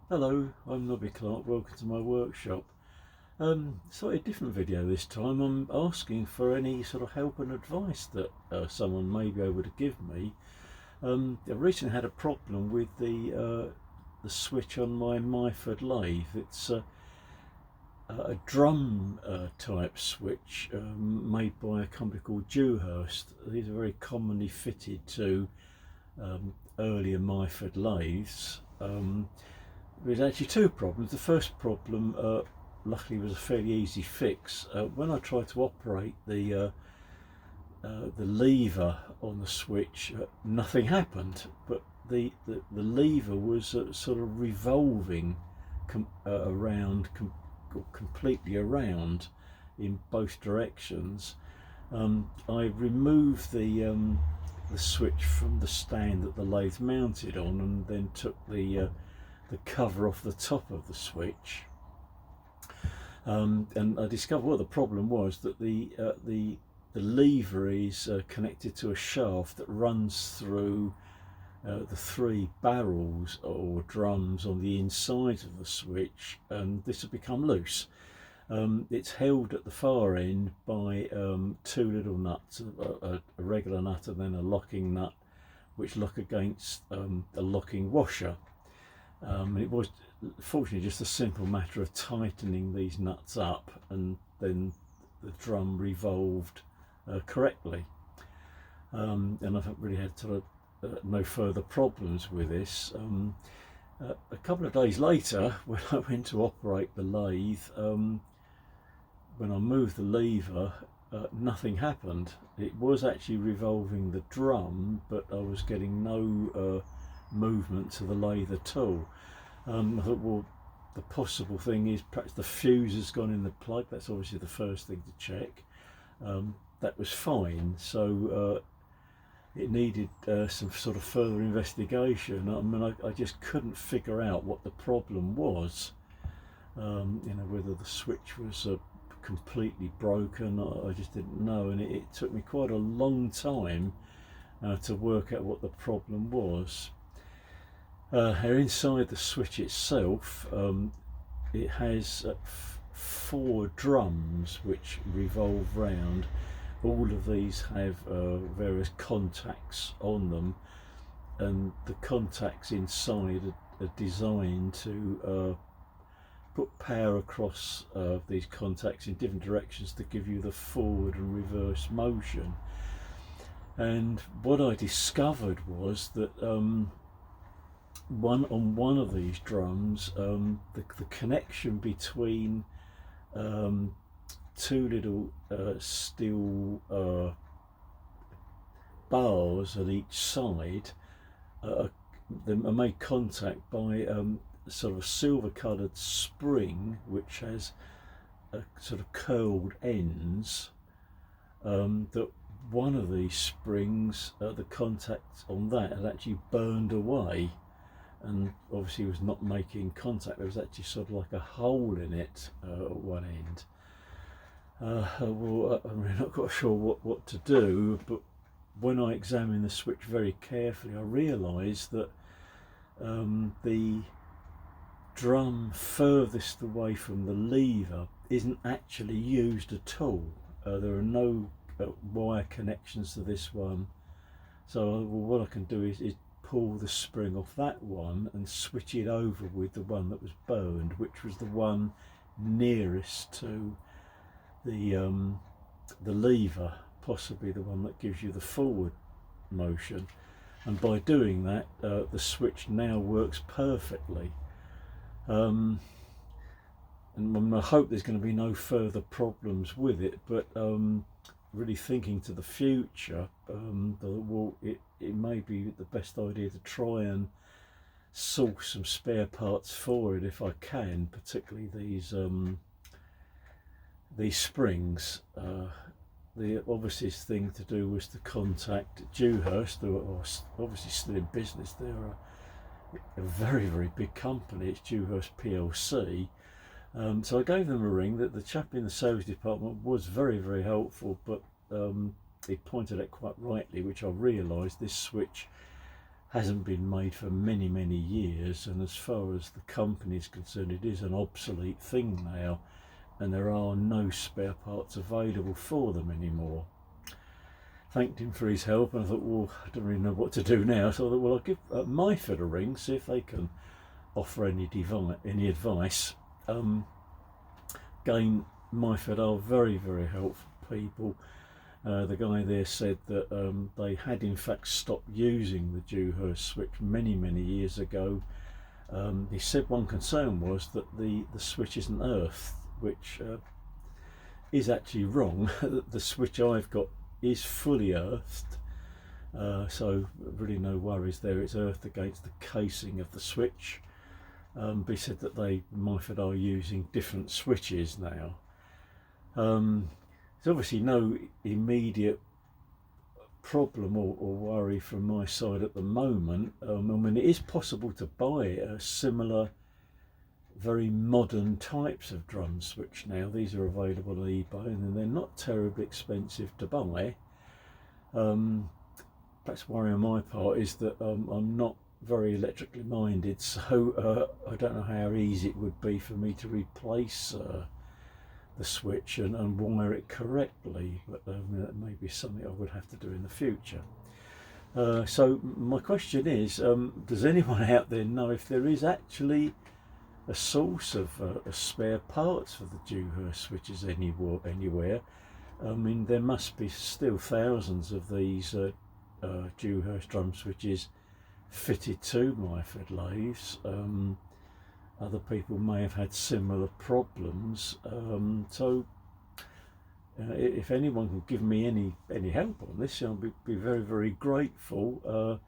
Hello, I'm Nobby Clark, welcome to my workshop. Slightly different video this time. I'm asking for any sort of help and advice that someone may be able to give me. I recently had a problem with the switch on my Myford lathe. It's a drum type switch made by a company called Dewhurst. These are very commonly fitted to earlier Myford lathes. There's actually two problems. The first problem, luckily, was a fairly easy fix. When I tried to operate the lever on the switch, nothing happened. But the lever was sort of revolving completely around in both directions. I removed the switch from the stand that the lathe mounted on, and then took the cover off the top of the switch, and I discovered what the problem was, that the lever is connected to a shaft that runs through the three barrels or drums on the inside of the switch, and this had become loose. It's held at the far end by two little nuts, a regular nut and then a locking nut, which lock against a locking washer. It was fortunately just a simple matter of tightening these nuts up, and then the drum revolved correctly. And I've really had sort of no further problems with this. A couple of days later, when I went to operate the lathe, when I moved the lever, nothing happened. It was actually revolving the drum, but I was getting no movement to the lathe at all. I thought, well, the possible thing is perhaps the fuse has gone in the plug. That's obviously the first thing to check. That was fine, so it needed some sort of further investigation. I mean, I just couldn't figure out what the problem was. Whether the switch was completely broken, I just didn't know, and it took me quite a long time to work out what the problem was. Inside the switch itself, it has four drums which revolve round. All of these have various contacts on them, and the contacts inside are designed to put power across these contacts in different directions to give you the forward and reverse motion. And what I discovered was that one of these drums, the connection between two little steel bars at each side are made contact by sort of a silver coloured spring which has a sort of curled ends. That one of these springs, the contact on that had actually burned away, and obviously was not making contact. There was actually sort of like a hole in it at one end. Well, I'm really not quite sure what to do, but when I examined the switch very carefully, I realised that the drum furthest away from the lever isn't actually used at all. There are no wire connections to this one, so what I can do is pull the spring off that one and switch it over with the one that was burned, which was the one nearest to the lever, possibly the one that gives you the forward motion. And by doing that, the switch now works perfectly. And I hope there's going to be no further problems with it, but really thinking to the future, well, it may be the best idea to try and source some spare parts for it if I can, particularly these springs. The obvious thing to do was to contact Dewhurst, who are obviously still in business. They're a very, very big company. It's Dewhurst PLC. So I gave them a ring. That the chap in the sales department was very, very helpful, but he pointed out quite rightly, which I realised, this switch hasn't been made for many years, and as far as the company is concerned, it is an obsolete thing now, and there are no spare parts available for them anymore. Thanked him for his help, and I thought, well, I don't really know what to do now, so I thought, well, I'll give Myford a ring, see if they can offer any advice. Again, Myford are very helpful people. The guy there said that they had in fact stopped using the Dewhurst switch many years ago. He said one concern was that the switch isn't earthed, which is actually wrong. The switch I've got is fully earthed, so really no worries there. It's earthed against the casing of the switch. But he said that Myford are using different switches now. There's obviously no immediate problem or worry from my side at the moment. I mean, it is possible to buy similar, very modern types of drum switch now. These are available on eBay, and they're not terribly expensive to buy. Perhaps worry on my part is that I'm not very electrically minded, so I don't know how easy it would be for me to replace the switch and wire it correctly, but that may be something I would have to do in the future. So my question is, does anyone out there know if there is actually a source of spare parts for the Dewhurst switches anywhere? I mean, there must be still thousands of these Dewhurst drum switches fitted to Myford lathes. Other people may have had similar problems, so if anyone can give me any help on this, I'll be very grateful.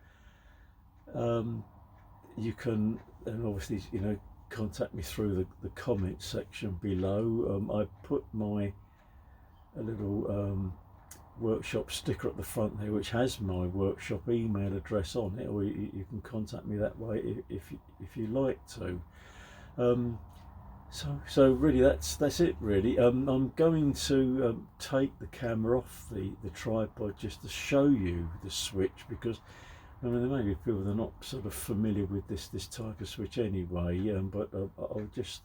You can, and obviously, contact me through the comment section below. I put my little workshop sticker at the front there, which has my workshop email address on it, or you can contact me that way if you like to. So really that's it really. I'm going to take the camera off the tripod just to show you the switch, because I mean, there may be people that are not sort of familiar with this type of switch anyway, but I'll just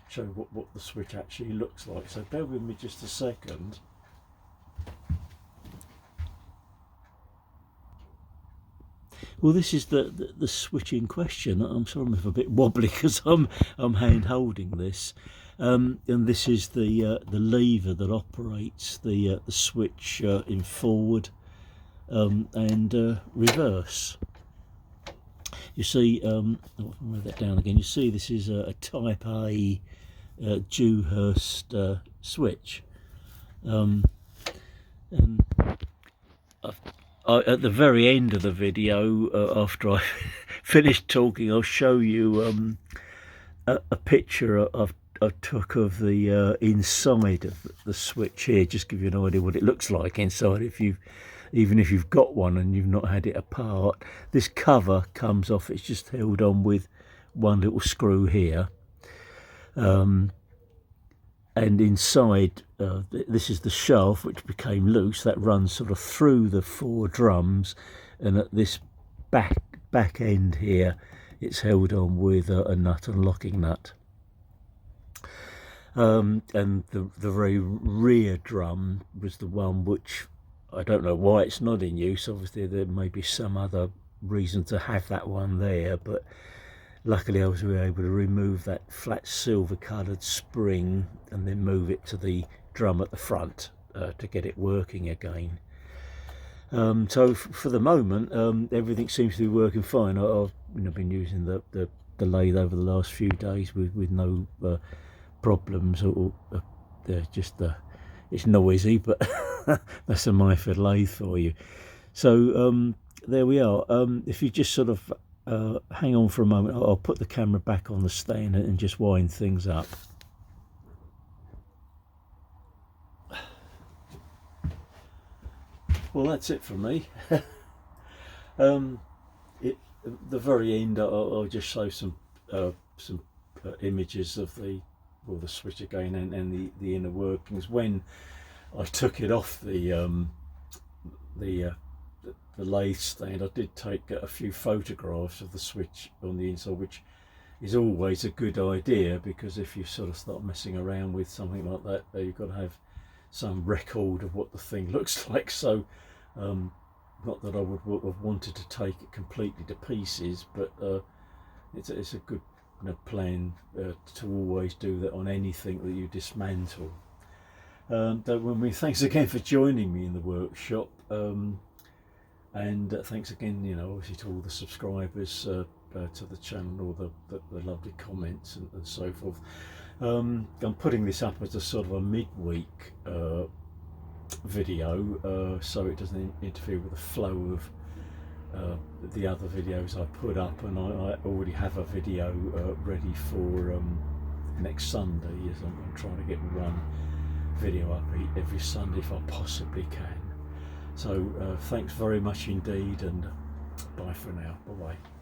show what the switch actually looks like. So bear with me just a second. Well, this is the switch in question. I'm sorry I'm a bit wobbly because I'm hand holding this, and this is the lever that operates the switch in forward and reverse. You see, I'll move that down again. You see, this is a Type A Dewhurst switch, and at the very end of the video, after I finished talking, I'll show you a picture I took of the inside of the switch here, just give you an idea what it looks like inside. Even if you've got one and you've not had it apart, this cover comes off. It's just held on with one little screw here, and inside this is the shaft, which became loose, that runs sort of through the 4 drums, and at this back end here it's held on with a nut and locking nut. And the very rear drum was the one which I don't know why it's not in use. Obviously there may be some other reason to have that one there, but luckily I was able to remove that flat silver coloured spring and then move it to the drum at the front to get it working again. So for the moment, everything seems to be working fine. I've been using the lathe over the last few days with no problems, or just it's noisy, but that's a Myford lathe for you. So there we are. If you just sort of hang on for a moment, I'll put the camera back on the stand and just wind things up. Well, that's it for me. The very end, I'll just show some images of the switch again and the inner workings. When I took it off the the lathe stand, I did take a few photographs of the switch on the inside, which is always a good idea, because if you sort of start messing around with something like that, you've got to have some record of what the thing looks like. So not that I would have wanted to take it completely to pieces, but it's a good plan to always do that on anything that you dismantle. Thanks again for joining me in the workshop, and thanks again, obviously to all the subscribers to the channel, all the lovely comments and so forth. I'm putting this up as a sort of a midweek video, so it doesn't interfere with the flow of the other videos I put up, and I already have a video ready for next Sunday. As I'm trying to get one video up every Sunday if I possibly can. So thanks very much indeed, and bye for now. Bye bye.